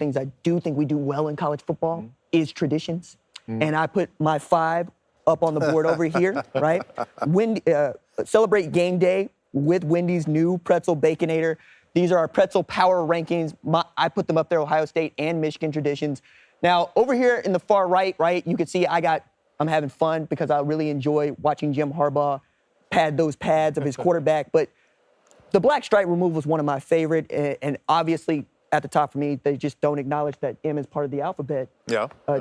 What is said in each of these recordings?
things I do think we do well in college football is traditions. And I put my 5 up on the board over here, right? Celebrate game day with Wendy's new pretzel Baconator. These are our pretzel power rankings. I put them up there, Ohio State and Michigan traditions. Now, over here in the far right, you can see I'm having fun because I really enjoy watching Jim Harbaugh pad those pads of his quarterback. But the black stripe removal is one of my favorite, and obviously at the top for me, they just don't acknowledge that M is part of the alphabet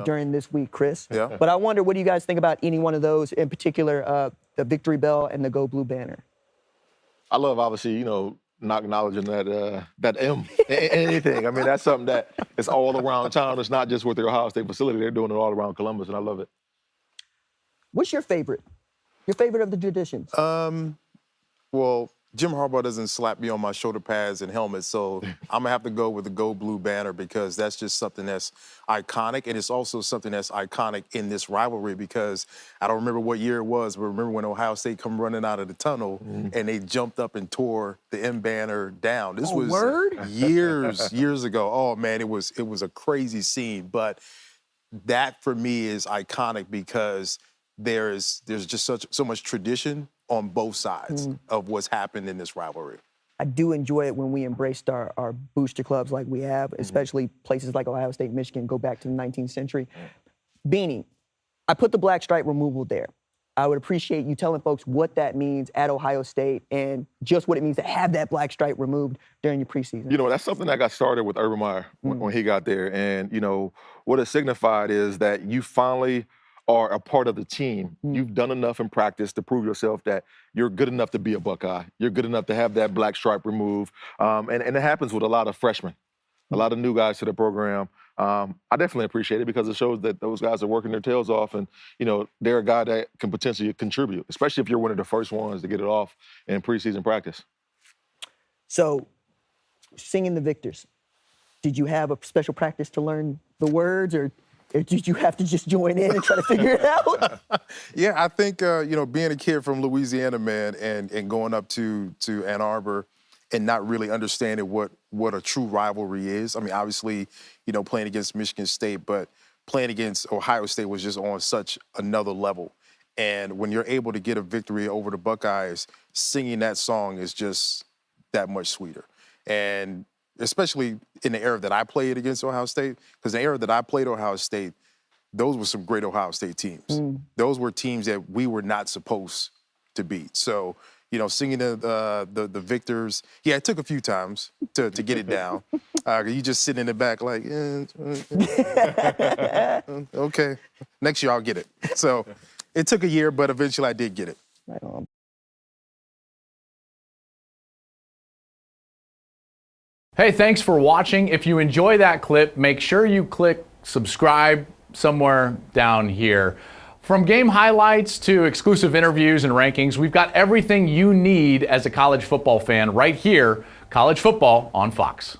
during this week, Chris. Yeah. But I wonder, what do you guys think about any one of those, in particular, the Victory Bell and the Go Blue banner? I love, obviously, not acknowledging that M, anything. I mean, that's something that is all around town. It's not just with the Ohio State facility. They're doing it all around Columbus, and I love it. What's your favorite? Your favorite of the traditions? Well, Jim Harbaugh doesn't slap me on my shoulder pads and helmet, so I'm gonna have to go with the Go Blue banner because that's just something that's iconic, and it's also something that's iconic in this rivalry because I don't remember what year it was, but remember when Ohio State come running out of the tunnel and they jumped up and tore the M banner down. This was years ago. Oh man, it was a crazy scene, but that for me is iconic because there's just so much tradition on both sides of what's happened in this rivalry. I do enjoy it when we embraced our booster clubs like we have, especially places like Ohio State, Michigan, go back to the 19th century. Beanie, I put the black stripe removal there. I would appreciate you telling folks what that means at Ohio State and just what it means to have that black stripe removed during your preseason. That's something that got started with Urban Meyer when he got there. And, what it signified is that you finally are a part of the team. You've done enough in practice to prove yourself that you're good enough to be a Buckeye. You're good enough to have that black stripe removed. And it happens with a lot of freshmen, a lot of new guys to the program. I definitely appreciate it because it shows that those guys are working their tails off and, they're a guy that can potentially contribute, especially if you're one of the first ones to get it off in preseason practice. So, singing the victors, did you have a special practice to learn the words, or did you have to just join in and try to figure it out? Yeah, I think, being a kid from Louisiana, man, and going up to Ann Arbor and not really understanding what a true rivalry is. I mean, obviously, playing against Michigan State, but playing against Ohio State was just on such another level. And when you're able to get a victory over the Buckeyes, singing that song is just that much sweeter. And especially in the era that I played against Ohio State, because the era that I played Ohio State, those were some great Ohio State teams. Those were teams that we were not supposed to beat. So, singing the victors, yeah, it took a few times to get it down. You just sit in the back like, okay, next year I'll get it. So it took a year, but eventually I did get it. Right on. Hey, thanks for watching. If you enjoy that clip, make sure you click subscribe somewhere down here. From game highlights to exclusive interviews and rankings, we've got everything you need as a college football fan right here, College Football on Fox.